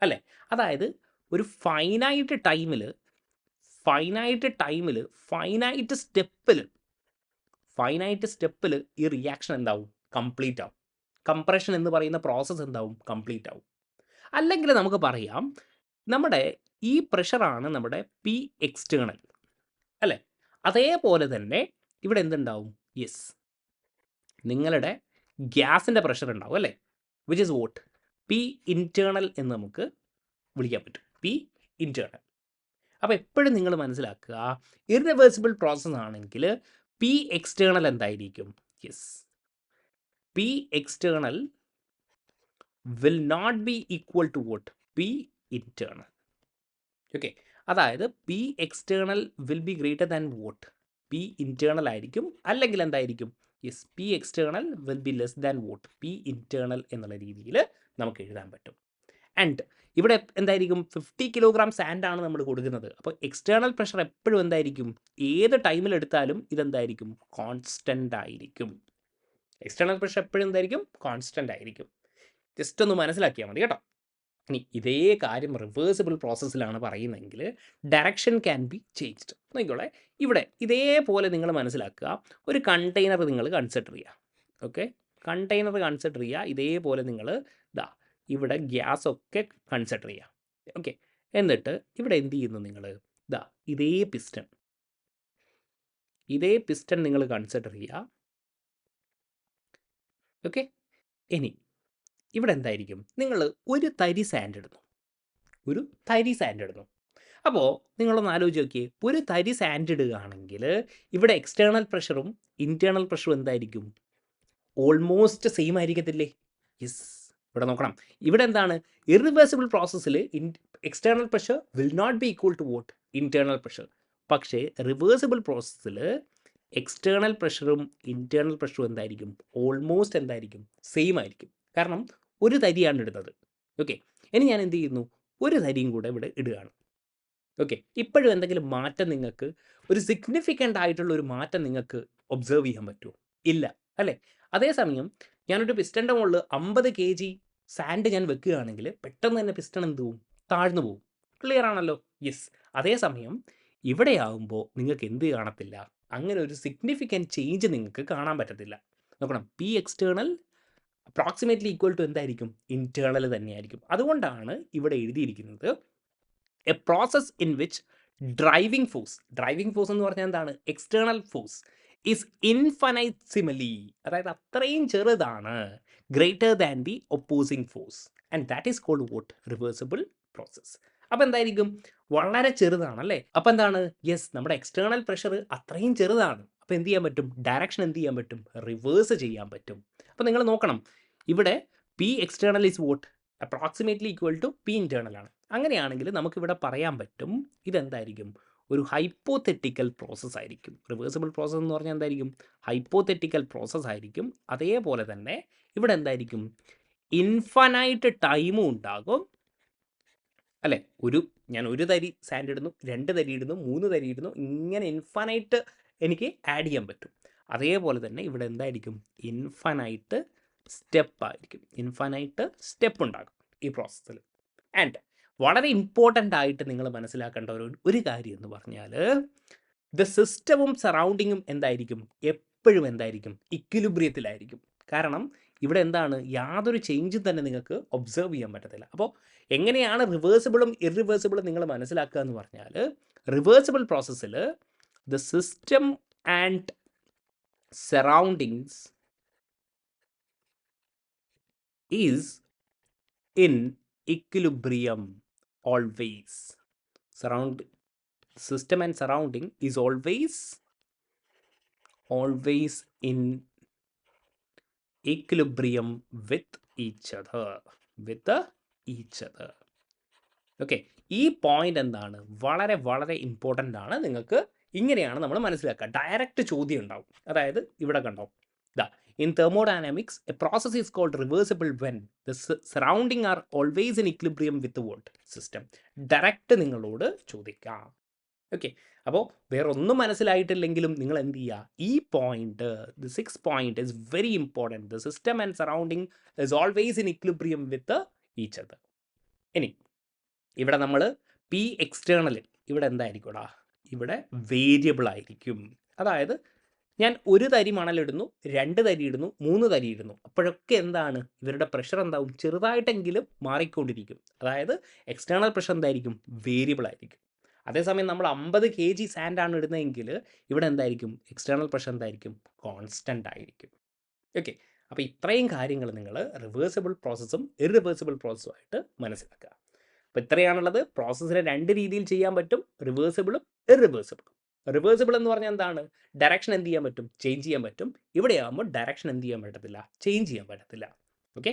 അല്ലേ? അതായത് ഒരു ഫൈനൈറ്റ് ടൈമിൽ ഫൈനൈറ്റ് സ്റ്റെപ്പിൽ ഈ റിയാക്ഷൻ എന്താവും, കംപ്ലീറ്റ് ആവും. കംപ്രഷൻ എന്ന് പറയുന്ന പ്രോസസ്സ് എന്താവും, കംപ്ലീറ്റ് ആവും. അല്ലെങ്കിൽ നമുക്ക് പറയാം, നമ്മുടെ ഈ പ്രഷറാണ് നമ്മുടെ പി എക്സ്റ്റേണൽ അല്ലേ? അതേപോലെ തന്നെ ഇവിടെ എന്തുണ്ടാവും, യെസ്, നിങ്ങളുടെ ഗ്യാസിൻ്റെ പ്രഷർ ഉണ്ടാവും അല്ലേ? Which is what, P internal എന്ന് നമുക്ക് വിളിക്കാൻ പറ്റും, പി ഇൻറ്റേർണൽ. അപ്പോൾ എപ്പോഴും നിങ്ങൾ മനസ്സിലാക്കുക, ഇറിവേഴ്സിബിൾ പ്രോസസ്സ് ആണെങ്കിൽ പി എക്സ്റ്റേണൽ എന്തായിരിക്കും, yes, P external will not be equal to what, P internal. Okay, അതായത് P external will be greater than what, P internal ആയിരിക്കും. അല്ലെങ്കിൽ എന്തായിരിക്കും, yes, P external will be less than what, P internal എന്നുള്ള രീതിയിൽ നമുക്ക് എഴുതാൻ പറ്റും. And ഇവിടെ എന്തായിരിക്കും, 50 കിലോഗ്രാം സാൻഡാണ് നമ്മൾ കൊടുക്കുന്നത്. അപ്പോൾ എക്സ്റ്റേണൽ പ്രഷർ എപ്പോഴും എന്തായിരിക്കും, ഏത് ടൈമിലെടുത്താലും ഇതെന്തായിരിക്കും, കോൺസ്റ്റൻ്റ് ആയിരിക്കും. എക്സ്റ്റേണൽ പ്രഷർ എപ്പോഴും എന്തായിരിക്കും, കോൺസ്റ്റൻ്റ് ആയിരിക്കും. ജസ്റ്റ് ഒന്ന് മനസ്സിലാക്കിയാൽ മതി കേട്ടോ. ഇനി ഇതേ കാര്യം റിവേഴ്സിബിൾ പ്രോസസ്സിലാണ് പറയുന്നതെങ്കിൽ ഡയറക്ഷൻ ക്യാൻ ബി ചേഞ്ച്ഡ്. നോക്കിക്കോളെ, ഇവിടെ ഇതേപോലെ നിങ്ങൾ മനസ്സിലാക്കുക, ഒരു കണ്ടെയ്നർ നിങ്ങൾ കൺസിഡർ ചെയ്യുക. ഓക്കെ, കണ്ടെയ്നർ കൺസിഡർ ചെയ്യുക. ഇതേപോലെ നിങ്ങൾ ഇവിടെ ഗ്യാസ് ഒക്കെ കൺസിഡർ ചെയ്യുക. ഓക്കെ, എന്നിട്ട് ഇവിടെ എന്ത് ചെയ്യുന്നു, നിങ്ങൾ ഇതേ പിസ്റ്റൺ നിങ്ങൾ കൺസിഡർ ചെയ്യുക. ഓക്കെ, ഇനി ഇവിടെ എന്തായിരിക്കും, നിങ്ങൾ ഒരു തരി സാൻഡ് ഇടുന്നു. അപ്പോൾ നിങ്ങളൊന്ന് ആലോചിച്ച് നോക്കിയേ, ഒരു തരി സാൻഡ് ഇടുകയാണെങ്കിൽ ഇവിടെ എക്സ്റ്റേണൽ പ്രഷറും ഇൻറ്റേർണൽ പ്രഷറും എന്തായിരിക്കും? ഓൾമോസ്റ്റ് സെയിം ആയിരിക്കത്തില്ലേ? യെസ്. ഇവിടെ നോക്കണം, ഇവിടെ എന്താണ്? ഇറിവേഴ്സിബിൾ പ്രോസസ്സിൽ external pressure will not be equal to what internal pressure. പക്ഷേ റിവേഴ്സിബിൾ പ്രോസസ്സിൽ എക്സ്റ്റേണൽ പ്രഷറും ഇൻറ്റേർണൽ പ്രഷറും എന്തായിരിക്കും? ഓൾമോസ്റ്റ് എന്തായിരിക്കും? സെയിം ആയിരിക്കും. കാരണം ഒരു തരിയാണ് ഇടുന്നത്. ഓക്കെ, ഇനി ഞാൻ എന്ത് ചെയ്യുന്നു? ഒരു തരിയും കൂടെ ഇവിടെ ഇടുകയാണ്. ഓക്കെ, ഇപ്പോഴും എന്തെങ്കിലും മാറ്റം നിങ്ങൾക്ക്, ഒരു സിഗ്നിഫിക്കൻ്റ് ആയിട്ടുള്ള ഒരു മാറ്റം നിങ്ങൾക്ക് ഒബ്സർവ് ചെയ്യാൻ പറ്റുമോ? ഇല്ല അല്ലേ? അതേസമയം ഞാനൊരു പിസ്റ്റൻ്റെ മുകളിൽ 50 kg സാൻഡ് ഞാൻ വെക്കുകയാണെങ്കിൽ പെട്ടെന്ന് തന്നെ പിസ്റ്റൺ എന്ത് പോവും? താഴ്ന്നു പോവും. ക്ലിയർ ആണല്ലോ? യെസ്. അതേസമയം ഇവിടെയാകുമ്പോൾ നിങ്ങൾക്ക് എന്ത് കാണത്തില്ല? അങ്ങനെ ഒരു സിഗ്നിഫിക്കൻറ്റ് ചേഞ്ച് നിങ്ങൾക്ക് കാണാൻ പറ്റത്തില്ല. നോക്കണം, P external approximately equal to എന്തായിരിക്കും? ഇൻറ്റേർണൽ തന്നെയായിരിക്കും. അതുകൊണ്ടാണ് ഇവിടെ എഴുതിയിരിക്കുന്നത് a process in which driving force എന്ന് പറഞ്ഞാൽ എന്താണ്? എക്സ്റ്റേണൽ ഫോഴ്സ് ഈസ് ഇൻഫനൈറ്റ്സിമലി, അതായത് അത്രയും ചെറുതാണ്, greater than the opposing force, and that is called what? Reversible process. അപ്പോൾ എന്തായിരിക്കും? വളരെ ചെറുതാണല്ലേ? അപ്പോൾ എന്താണ്? യെസ്, നമ്മുടെ എക്സ്റ്റേണൽ പ്രഷർ അത്രയും ചെറുതാണ്. അപ്പോൾ എന്ത് ചെയ്യാൻ പറ്റും? ഡയറക്ഷൻ എന്ത് ചെയ്യാൻ പറ്റും? റിവേഴ്സ് ചെയ്യാൻ പറ്റും. അപ്പോൾ നിങ്ങൾ നോക്കണം, ഇവിടെ P external is what? Approximately equal to P internal ആണ്. അങ്ങനെയാണെങ്കിൽ നമുക്കിവിടെ പറയാൻ പറ്റും ഇതെന്തായിരിക്കും? ഒരു ഹൈപ്പോതെറ്റിക്കൽ പ്രോസസ്സ് ആയിരിക്കും. റിവേഴ്സിബിൾ പ്രോസസ്സ് എന്ന് പറഞ്ഞാൽ എന്തായിരിക്കും? ഹൈപ്പോതെറ്റിക്കൽ പ്രോസസ്സ് ആയിരിക്കും. അതേപോലെ തന്നെ ഇവിടെ എന്തായിരിക്കും? ഇൻഫനൈറ്റ് ടൈമും ഉണ്ടാകും അല്ലേ? ഞാൻ ഒരു തരി സാൻഡ് ഇടുന്നു, 2 തരി ഇടുന്നു, 3 തരി ഇടുന്നു, ഇങ്ങനെ ഇൻഫനൈറ്റ് എനിക്ക് ആഡ് ചെയ്യാൻ പറ്റും. അതേപോലെ തന്നെ ഇവിടെ എന്തായിരിക്കും? ഇൻഫനൈറ്റ് സ്റ്റെപ്പ് ആയിരിക്കും. ഇൻഫനൈറ്റ് സ്റ്റെപ്പ് ഉണ്ടാകും ഈ പ്രോസസ്സിൽ. ആൻഡ് വളരെ ഇമ്പോർട്ടൻ്റ് ആയിട്ട് നിങ്ങൾ മനസ്സിലാക്കേണ്ട ഒരു കാര്യം എന്ന് പറഞ്ഞാൽ, ദ സിസ്റ്റവും സറൗണ്ടിങ്ങും എന്തായിരിക്കും? എപ്പോഴും എന്തായിരിക്കും? ഇക്വിലിബ്രിയത്തിലായിരിക്കും. കാരണം ഇവിടെ എന്താണ്? യാതൊരു ചേഞ്ചും തന്നെ നിങ്ങൾക്ക് ഒബ്സർവ് ചെയ്യാൻ പറ്റത്തില്ല. അപ്പോൾ എങ്ങനെയാണ് റിവേഴ്സിബിളും ഇറിവേഴ്സിബിളും നിങ്ങൾ മനസ്സിലാക്കുക എന്ന് പറഞ്ഞാൽ, റിവേഴ്സിബിൾ പ്രോസസ്സിൽ the system and surroundings is in equilibrium always. System and surrounding is always in equilibrium with each other. Okay, ഈ പോയിന്റ് എന്താണ്? വളരെ വളരെ ഇമ്പോർട്ടൻ്റ് ആണ്. നിങ്ങൾക്ക് ഇങ്ങനെയാണ് നമ്മൾ മനസ്സിലാക്കുക. ഡയറക്റ്റ് ചോദ്യം ഉണ്ടാവും. അതായത് ഇവിടെ കണ്ടോ, in thermodynamics a process is called reversible when the surrounding are always in equilibrium with the world system. Direct നിങ്ങളോട് ചോദിക്കാം. ഓക്കെ, അപ്പോൾ വേറെ ഒന്നും മനസ്സിലായിട്ടില്ലെങ്കിലും നിങ്ങൾ എന്ത് ചെയ്യുക? ഈ point, the 6th point is very important. The system and surrounding is always in equilibrium with each other. ഇനി ഇവിടെ നമ്മൾ പി എക്സ്റ്റേണൽ ഇവിടെ എന്തായിരിക്കും? ഇവിടെ വേരിയബിൾ ആയിരിക്കും. അതായത് ഞാൻ ഒരു തരി മണലിടുന്നു, 2 തരി ഇടുന്നു, 3 തരി ഇടുന്നു, അപ്പോഴൊക്കെ എന്താണ്? ഇവരുടെ പ്രഷർ എന്താവും? ചെറുതായിട്ടെങ്കിലും മാറിക്കൊണ്ടിരിക്കും. അതായത് എക്സ്റ്റേണൽ പ്രഷർ എന്തായിരിക്കും? വേരിയബിൾ ആയിരിക്കും. അതേസമയം നമ്മൾ 50 kg സാൻഡാണ് ഇടുന്നതെങ്കിൽ ഇവിടെ എന്തായിരിക്കും? എക്സ്റ്റേണൽ പ്രഷർ എന്തായിരിക്കും? കോൺസ്റ്റൻ്റ് ആയിരിക്കും. ഓക്കെ, അപ്പോൾ ഇത്രയും കാര്യങ്ങൾ നിങ്ങൾ റിവേഴ്സിബിൾ പ്രോസസ്സും ഇറിവേഴ്സിബിൾ പ്രോസസ്സുമായിട്ട് മനസ്സിലാക്കുക. അപ്പോൾ ഇത്രയാണുള്ളത്. പ്രോസസ്സിനെ 2 രീതിയിൽ ചെയ്യാൻ പറ്റും, റിവേഴ്സിബിളും ഇറിവേഴ്സിബിളും. റിവേഴ്സിബിൾ എന്ന് പറഞ്ഞാൽ എന്താണ്? ഡയറക്ഷൻ എന്ത് ചെയ്യാൻ പറ്റും? ചേഞ്ച് ചെയ്യാൻ പറ്റും. ഇവിടെയാകുമ്പോൾ ഡയറക്ഷൻ എന്ത് ചെയ്യാൻ പറ്റത്തില്ല? ചേഞ്ച് ചെയ്യാൻ പറ്റത്തില്ല. ഓക്കെ,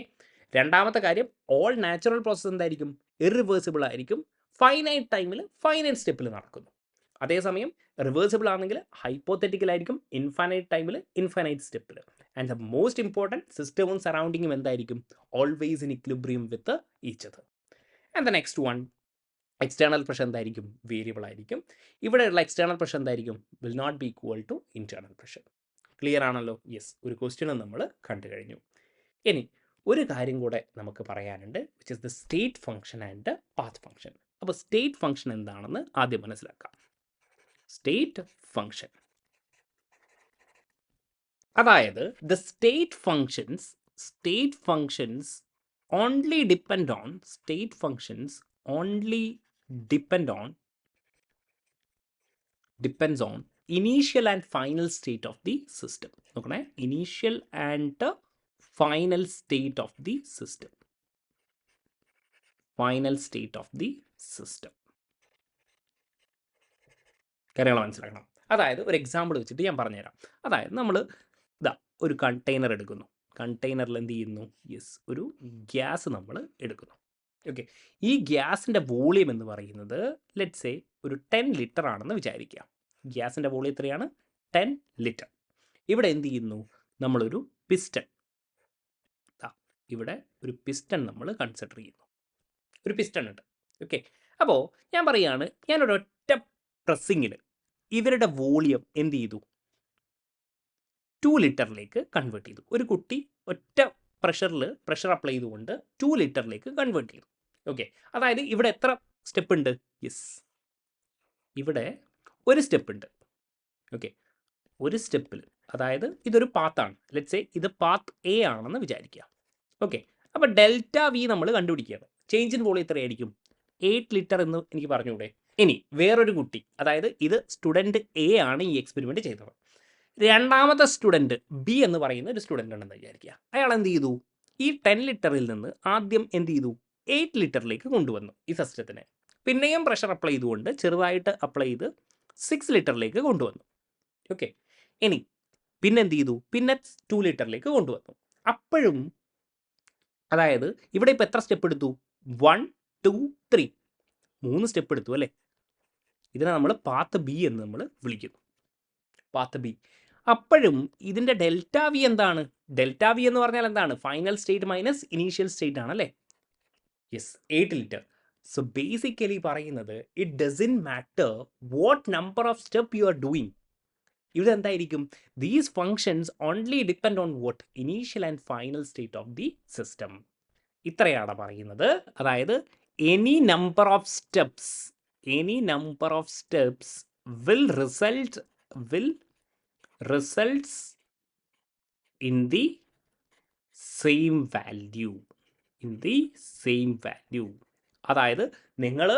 രണ്ടാമത്തെ കാര്യം, ഓൾ നാച്ചുറൽ പ്രോസസ്സ് എന്തായിരിക്കും? ഇറിവേഴ്സിബിൾ ആയിരിക്കും. ഫൈനൈറ്റ് ടൈമിൽ ഫൈനൈറ്റ് സ്റ്റെപ്പിൽ നടക്കുന്നു. അതേസമയം റിവേഴ്സിബിൾ ആണെങ്കിൽ ഹൈപ്പോതെറ്റിക്കൽ ആയിരിക്കും, ഇൻഫൈനൈറ്റ് ടൈമിൽ ഇൻഫൈനൈറ്റ് സ്റ്റെപ്പിൽ. ആൻഡ് ദ മോസ്റ്റ് ഇമ്പോർട്ടൻറ്റ്, സിസ്റ്റവും സറൗണ്ടിങ്ങും എന്തായിരിക്കും? Always in equilibrium with each other. And the next one, external pressure എന്തായിരിക്കും? വേരിയബിൾ ആയിരിക്കും. ഇവിടെയുള്ള എക്സ്റ്റേണൽ പ്രഷർ എന്തായിരിക്കും? Will not be equal to internal pressure. Clear ആണല്ലോ? യെസ്, ഒരു ക്വസ്റ്റ്യനും നമ്മൾ കണ്ടു കഴിഞ്ഞു. ഇനി ഒരു കാര്യം കൂടെ നമുക്ക് പറയാനുണ്ട്, which is the state function and path function. അപ്പോൾ സ്റ്റേറ്റ് ഫംഗ്ഷൻ എന്താണെന്ന് ആദ്യം മനസ്സിലാക്കാം. സ്റ്റേറ്റ് ഫംഗ്ഷൻ, അതായത് the state functions only depend on initial and final state of the system. നോക്കണേ, initial and final state of the system. കാര്യങ്ങൾ മനസ്സിലാക്കണം. അതായത് ഒരു എക്സാമ്പിൾ വെച്ചിട്ട് ഞാൻ പറഞ്ഞുതരാം. അതായത് നമ്മൾ ഇതാ ഒരു കണ്ടെയ്നർ എടുക്കുന്നു. കണ്ടെയ്നറിൽ എന്ത് ചെയ്യുന്നു? യെസ്, ഒരു ഗ്യാസ് നമ്മൾ എടുക്കുന്നു. ഓക്കെ, ഈ ഗ്യാസിൻ്റെ വോളിയം എന്ന് പറയുന്നത് ലെറ്റ്സ് സേ ഒരു 10 ലിറ്റർ ആണെന്ന് വിചാരിക്കുക. ഗ്യാസിൻ്റെ വോളിയം എത്രയാണ്? 10 ലിറ്റർ. ഇവിടെ എന്ത് ചെയ്യുന്നു? നമ്മളൊരു പിസ്റ്റൺ, ഇവിടെ ഒരു പിസ്റ്റൺ നമ്മൾ കൺസിഡർ ചെയ്യുന്നു. ഒരു പിസ്റ്റൺ ഉണ്ട്. ഓക്കെ, അപ്പോൾ ഞാൻ പറയുകയാണ്, ഞാനൊരൊറ്റ പ്രസ്സിങ്ങിൽ ഇവരുടെ വോളിയം എന്ത് ചെയ്തു? 2 ലിറ്ററിലേക്ക് കൺവേർട്ട് ചെയ്തു. ഒരു കുട്ടി ഒറ്റ പ്രഷർ അപ്ലൈ ചെയ്തുകൊണ്ട് 2 ലിറ്ററിലേക്ക് കൺവേർട്ട് ചെയ്തു. ഓക്കെ, അതായത് ഇവിടെ എത്ര സ്റ്റെപ്പ് ഉണ്ട്? യെസ്, ഇവിടെ ഒരു സ്റ്റെപ്പ് ഉണ്ട്. ഓക്കെ, ഒരു സ്റ്റെപ്പിൽ, അതായത് ഇതൊരു പാത്താണ്. ലെറ്റ്സ് സേ ഇത് പാത്ത് എ ആണെന്ന് വിചാരിക്കുക. ഓക്കെ, അപ്പോൾ ഡെൽറ്റ വി നമ്മൾ കണ്ടുപിടിക്കുകയാണ്. ചേഞ്ച് ഇൻ വോളിയം എത്രയായിരിക്കും? 8 ലിറ്റർ എന്ന് എനിക്ക് പറഞ്ഞുകൂടെ? ഇനി വേറൊരു കുട്ടി, അതായത് ഇത് സ്റ്റുഡൻറ്റ് എ ആണ് ഈ എക്സ്പെരിമെൻറ്റ് ചെയ്തത്. രണ്ടാമത്തെ സ്റ്റുഡൻറ്റ് ബി എന്ന് പറയുന്ന ഒരു സ്റ്റുഡൻ്റ് ഉണ്ടെന്ന് വിചാരിക്കുക. അയാൾ എന്ത് ചെയ്തു? ഈ 10 ലിറ്ററിൽ നിന്ന് ആദ്യം എന്ത് ചെയ്തു? 8 ലിറ്ററിലേക്ക് കൊണ്ടുവന്നു ഈ സിസ്റ്റത്തിനെ. പിന്നെയും പ്രഷർ അപ്ലൈ ചെയ്തുകൊണ്ട് ചെറുതായിട്ട് അപ്ലൈ ചെയ്ത് 6 ലിറ്ററിലേക്ക് കൊണ്ടുവന്നു. ഓക്കെ, ഇനി പിന്നെ എന്ത് ചെയ്തു? പിന്നെ 2 ലിറ്ററിലേക്ക് കൊണ്ടുവന്നു. അപ്പോഴും അതായത് ഇവിടെ ഇപ്പോൾ എത്ര സ്റ്റെപ്പ് എടുത്തു? 1 2 3, 3 സ്റ്റെപ്പ് എടുത്തു അല്ലേ? ഇതിനെ നമ്മൾ പാത്ത് ബി എന്ന് നമ്മൾ വിളിക്കുന്നു. Path B. അപ്പോഴും ഇതിൻ്റെ ഡെൽറ്റ വി എന്താണ്? ഡെൽറ്റ വി എന്ന് പറഞ്ഞാൽ എന്താണ്? Final state minus initial state ആണല്ലേ? Yes, 8 litre. സോ ബേസിക്കലി പറയുന്നത് it doesn't matter what number of step you are doing. ഇവിടെ എന്തായിരിക്കും? These functions only depend on what? Initial and final state of the system. ഇത്രയാണ് പറയുന്നത്. അതായത് any number of steps will results in the same value. അതായത് നിങ്ങൾ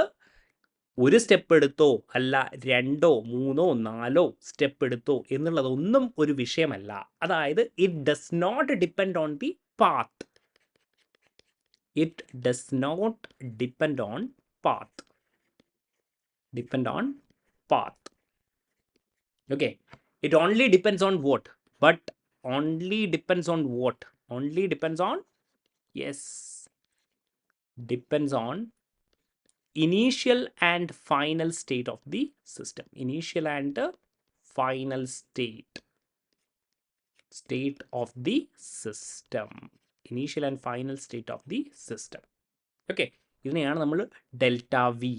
ഒരു step എടുത്തോ അല്ല 2 3 4 സ്റ്റെപ്പ് എടുത്തോ എന്നുള്ളതൊന്നും ഒരു വിഷയമല്ല. അതായത് it does not depend on the path. Okay, it only depends on what? But only depends on what? Depends on initial and final state of the system. Initial and final state of the system. Okay, ഇതിനെയാണ് നമ്മൾ delta V.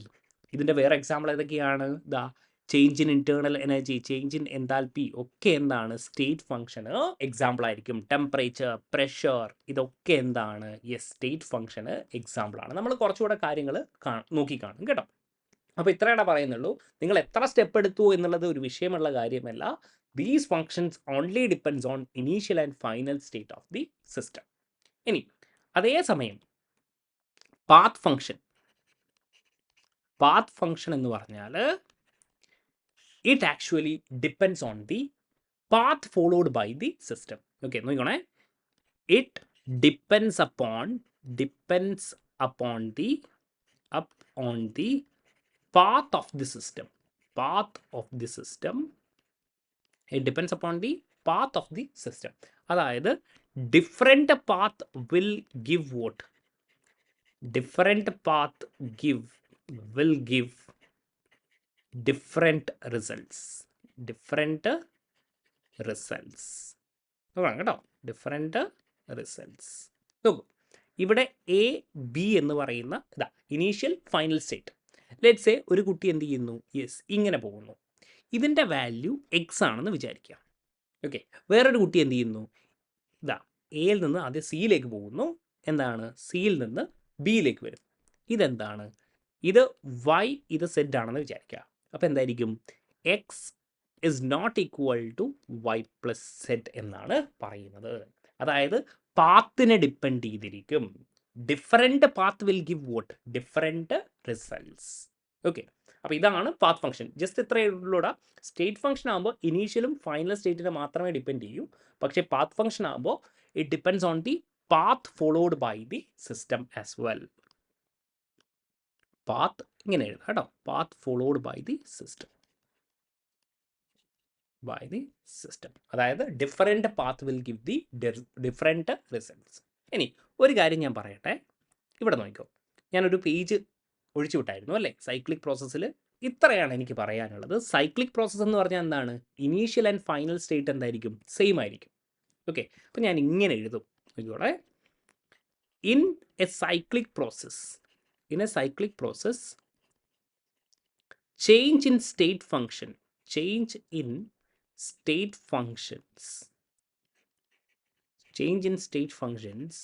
ഇതിൻ്റെ വേറെ example ഏതൊക്കെയാണ്? ദാ change in internal energy, change in enthalpy ഒക്കെ എന്താണ്? State ഫംഗ്ഷന് example ആയിരിക്കും. ടെമ്പറേച്ചർ, പ്രഷർ, ഇതൊക്കെ എന്താണ്? യെസ്, സ്റ്റേറ്റ് ഫംഗ്ഷന് എക്സാമ്പിളാണ്. നമ്മൾ കുറച്ചുകൂടെ കാര്യങ്ങൾ നോക്കിക്കാണും കേട്ടോ. അപ്പോൾ ഇത്രയാണ് പറയുന്നുള്ളൂ. നിങ്ങൾ എത്ര സ്റ്റെപ്പ് എടുത്തു എന്നുള്ളത് ഒരു വിഷയമുള്ള കാര്യമല്ല. These functions only depends on initial and final state of the system. ഇനി അതേസമയം പാത്ത് ഫംഗ്ഷൻ എന്ന് പറഞ്ഞാൽ it actually depends on the path followed by the system. Okay, നോക്കണേ, it depends upon the path of the system. It depends upon the path of the system. അതായത് different path will give what? Different path will give different results. നോക്കണം കേട്ടോ, different results. നോക്കൂ, ഇവിടെ A B എന്ന് പറയുന്ന ഇതാ initial final state. Let's say ഒരു കുട്ടി എന്ത് ചെയ്യുന്നു? യെസ്, ഇങ്ങനെ പോകുന്നു. ഇതിൻ്റെ വാല്യൂ എക്സ് ആണെന്ന് വിചാരിക്കാം. ഓക്കെ, വേറൊരു കുട്ടി എന്ത് ചെയ്യുന്നു? ഇതാ എയിൽ നിന്ന് ആദ്യം സിയിലേക്ക് പോകുന്നു. എന്താണ്? സിയിൽ നിന്ന് ബിയിലേക്ക് വരും. ഇതെന്താണ്? ഇത് വൈ, ഇത് സെഡ് ആണെന്ന് വിചാരിക്കുക. അപ്പോൾ എന്തായിരിക്കും? X is not equal to Y plus Z എന്നാണ് പറയുന്നത്. അതായത് പാത്തിനെ ഡിപ്പെൻഡ് ചെയ്തിരിക്കും. Different path will give what? Different results. Okay, അപ്പോൾ ഇതാണ് പാത്ത് ഫംഗ്ഷൻ. ജസ്റ്റ് ഇത്രയേ ഉള്ളൂടാ. സ്റ്റേറ്റ് ഫംഗ്ഷൻ ആകുമ്പോൾ ഇനീഷ്യലും ഫൈനൽ സ്റ്റേറ്റിനെ മാത്രമേ ഡിപ്പെൻഡ് ചെയ്യൂ. പക്ഷേ പാത്ത് ഫംഗ്ഷൻ ആകുമ്പോൾ it depends on the path followed by the system as well. Path ഇങ്ങനെ എഴുതാം കേട്ടോ, path followed by the system. by the system. അതായത് different path will give the different results. ഇനി ഒരു കാര്യം ഞാൻ പറയട്ടെ, ഇവിടെ നോക്കിക്കോ, ഞാനൊരു പേജ് ഒഴിച്ചു വിട്ടായിരുന്നു അല്ലേ. സൈക്ലിക് പ്രോസസ്സിൽ ഇത്രയാണ് എനിക്ക് പറയാനുള്ളത്. സൈക്ലിക് പ്രോസസ്സ് എന്ന് പറഞ്ഞാൽ എന്താണ്? ഇനീഷ്യൽ ആൻഡ് ഫൈനൽ സ്റ്റേറ്റ് എന്തായിരിക്കും? സെയിം ആയിരിക്കും. ഓക്കെ, അപ്പോൾ ഞാൻ ഇങ്ങനെ എഴുതും. നോക്കിക്കോളെ, in a cyclic process, in a cyclic process, change in state function, change in state functions, change in state functions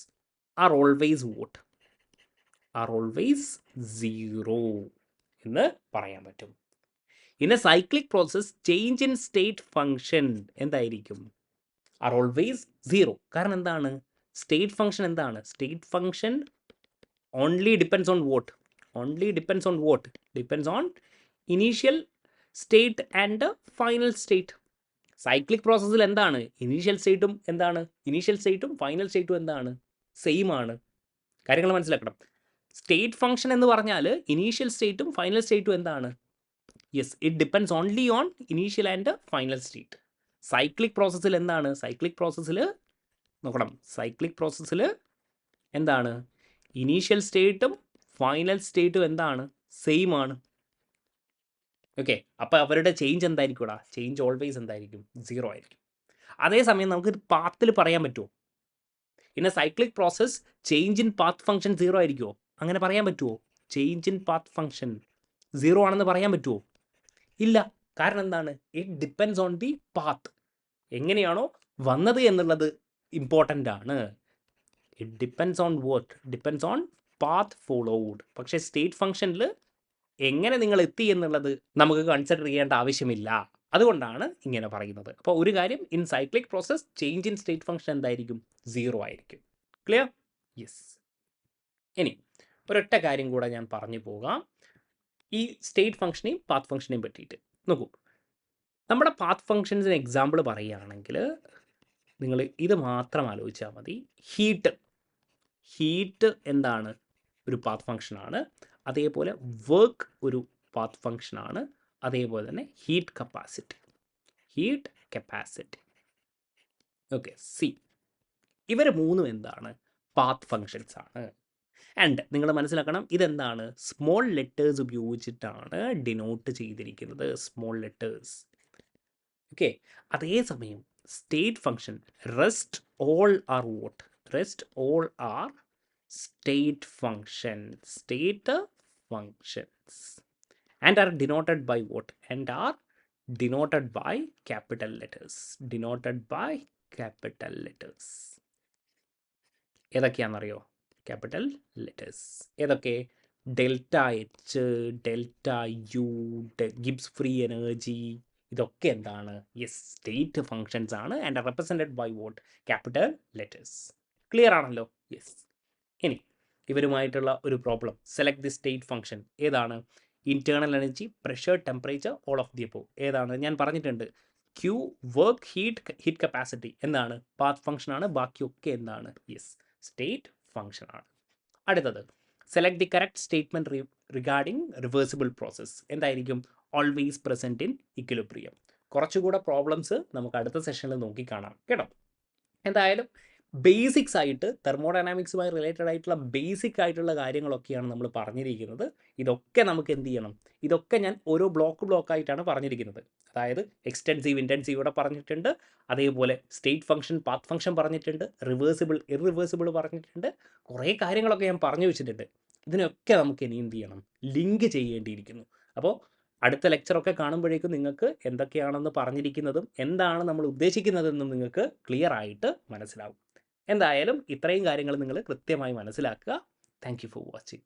are always what? Are always zero എന്ന് പറയാൻ പറ്റും. In a cyclic process, change in state function എന്തായിരിക്കും? Are always zero. കാരണം എന്താണ്? State function എന്താണ്? State function only depends on what? Only depends on what? Depends on initial state and final state. Cyclic പ്രോസസ്സിൽ എന്താണ്? Initial സ്റ്റേറ്റും എന്താണ്? Initial സ്റ്റേറ്റും final സ്റ്റേറ്റും എന്താണ്? Same ആണ്. കാര്യങ്ങൾ മനസ്സിലാക്കണം. സ്റ്റേറ്റ് ഫംഗ്ഷൻ എന്ന് പറഞ്ഞാൽ ഇനീഷ്യൽ സ്റ്റേറ്റും ഫൈനൽ സ്റ്റേറ്റും എന്താണ്? Yes, it depends only on initial and final state. Cyclic പ്രോസസ്സിൽ എന്താണ്? സൈക്ലിക് പ്രോസസ്സിൽ നോക്കണം. സൈക്ലിക് പ്രോസസ്സിൽ എന്താണ്? ഇനീഷ്യൽ സ്റ്റേറ്റും ഫൈനൽ സ്റ്റേറ്റും എന്താണ്? സെയിം ആണ്. ഓക്കെ, അപ്പോൾ അവരുടെ ചേഞ്ച് എന്തായിരിക്കും? ചേഞ്ച് ഓൾവേസ് എന്തായിരിക്കും? സീറോ ആയിരിക്കും. അതേസമയം നമുക്ക് പാത്തിൽ പറയാൻ പറ്റുമോ? In a cyclic process change in path function zero ആയിരിക്കുമോ? അങ്ങനെ പറയാൻ പറ്റുമോ? Change in path function zero ആണെന്ന് പറയാൻ പറ്റുമോ? ഇല്ല. കാരണം എന്താണ്? It depends on the path. എങ്ങനെയാണോ വന്നത് എന്നുള്ളത് ഇമ്പോർട്ടൻ്റ് ആണ്. It depends on what? Depends on path followed. പക്ഷേ സ്റ്റേറ്റ് ഫംഗ്ഷനിൽ എങ്ങനെ നിങ്ങൾ എത്തി എന്നുള്ളത് നമുക്ക് കൺസിഡർ ചെയ്യേണ്ട ആവശ്യമില്ല. അതുകൊണ്ടാണ് ഇങ്ങനെ പറയുന്നത്. അപ്പോൾ ഒരു കാര്യം, in cyclic process change in state function എന്തായിരിക്കും? സീറോ ആയിരിക്കും. ക്ലിയർ? യെസ്. ഇനി ഒരൊറ്റ കാര്യം കൂടെ ഞാൻ പറഞ്ഞു പോകാം, ഈ സ്റ്റേറ്റ് ഫംഗ്ഷനെയും പാത്ത് ഫംഗ്ഷനെയും പറ്റിയിട്ട്. നോക്കൂ, നമ്മുടെ പാത്ത് ഫംഗ്ഷൻസിന് എക്സാമ്പിൾ പറയുകയാണെങ്കിൽ നിങ്ങൾ ഇത് മാത്രം ആലോചിച്ചാൽ മതി. ഹീറ്റ് എന്താണ്? ഒരു പാത്ത് ഫംഗ്ഷനാണ്. അതേപോലെ വർക്ക് ഒരു പാത്ത് ഫംഗ്ഷനാണ്. അതേപോലെ തന്നെ ഹീറ്റ് കപ്പാസിറ്റി. ഓക്കെ, സി, ഇവർ മൂന്നും എന്താണ്? പാത്ത് ഫംഗ്ഷൻസ് ആണ്. ആൻഡ് നിങ്ങൾ മനസ്സിലാക്കണം, ഇതെന്താണ്? സ്മോൾ ലെറ്റേഴ്സ് ഉപയോഗിച്ചിട്ടാണ് ഡിനോട്ട് ചെയ്തിരിക്കുന്നത്. Small letters. ഓക്കെ, അതേസമയം state function rest all are what? Rest all are state functions and are denoted by what? And are denoted by capital letters. ഏതൊക്കെയാണെന്നറിയോ? Capital letters. ഏതൊക്കെ? Delta H, delta U, Gibbs free energy, ഇതൊക്കെ എന്താണ്? Yes, state functions ആണ്. And are represented by what? Capital letters. Clear ആണല്ലോ? Yes. ഇനി ഇവരുമായിട്ടുള്ള ഒരു problem, select the state function. ഏതാണ്? Internal energy, pressure, temperature, all of the above. ഏതാണ്? ഞാൻ പറഞ്ഞിട്ടുണ്ട്, ക്യൂ, വർക്ക്, ഹീറ്റ് കപ്പാസിറ്റി എന്താണ്? പാത്ത് ഫംഗ്ഷനാണ്. ബാക്കിയൊക്കെ എന്താണ്? യെസ്, സ്റ്റേറ്റ് ഫംഗ്ഷനാണ്. അടുത്തത്, select the correct statement regarding reversible process. എന്തായിരിക്കും? Always present in equilibrium. കുറച്ചുകൂടെ പ്രോബ്ലംസ് നമുക്ക് അടുത്ത സെഷനിൽ നോക്കിക്കാണാം കേട്ടോ. എന്തായാലും ബേസിക്സ് ആയിട്ട് തെർമോഡൈനാമിക്സുമായി റിലേറ്റഡ് ആയിട്ടുള്ള ബേസിക് ആയിട്ടുള്ള കാര്യങ്ങളൊക്കെയാണ് നമ്മൾ പറഞ്ഞിരിക്കുന്നത്. ഇതൊക്കെ നമുക്ക് എന്ത് ചെയ്യണം? ഇതൊക്കെ ഞാൻ ഓരോ ബ്ലോക്കായിട്ടാണ് പറഞ്ഞിരിക്കുന്നത്. അതായത് എക്സ്റ്റെൻസീവ്, ഇൻറ്റൻസീവ് ഇവിടെ പറഞ്ഞിട്ടുണ്ട്. അതേപോലെ സ്റ്റേറ്റ് ഫംഗ്ഷൻ, പാത്ത് ഫംഗ്ഷൻ പറഞ്ഞിട്ടുണ്ട്. റിവേഴ്സിബിൾ, ഇറിവേഴ്സിബിൾ പറഞ്ഞിട്ടുണ്ട്. കുറേ കാര്യങ്ങളൊക്കെ ഞാൻ പറഞ്ഞു വെച്ചിട്ടുണ്ട്. ഇതിനൊക്കെ നമുക്ക് ഇനി എന്ത് ചെയ്യണം? ലിങ്ക് ചെയ്യേണ്ടിയിരിക്കുന്നു. അപ്പോൾ അടുത്ത ലെക്ചറൊക്കെ കാണുമ്പോഴേക്കും നിങ്ങൾക്ക് എന്തൊക്കെയാണെന്ന് പറഞ്ഞിരിക്കുന്നതും എന്താണ് നമ്മൾ ഉദ്ദേശിക്കുന്നതെന്നും നിങ്ങൾക്ക് ക്ലിയർ ആയിട്ട് മനസ്സിലാവും. എന്തായാലും ഇത്രയും കാര്യങ്ങൾ നിങ്ങൾ കൃത്യമായി മനസ്സിലാക്കുക. Thank you for watching.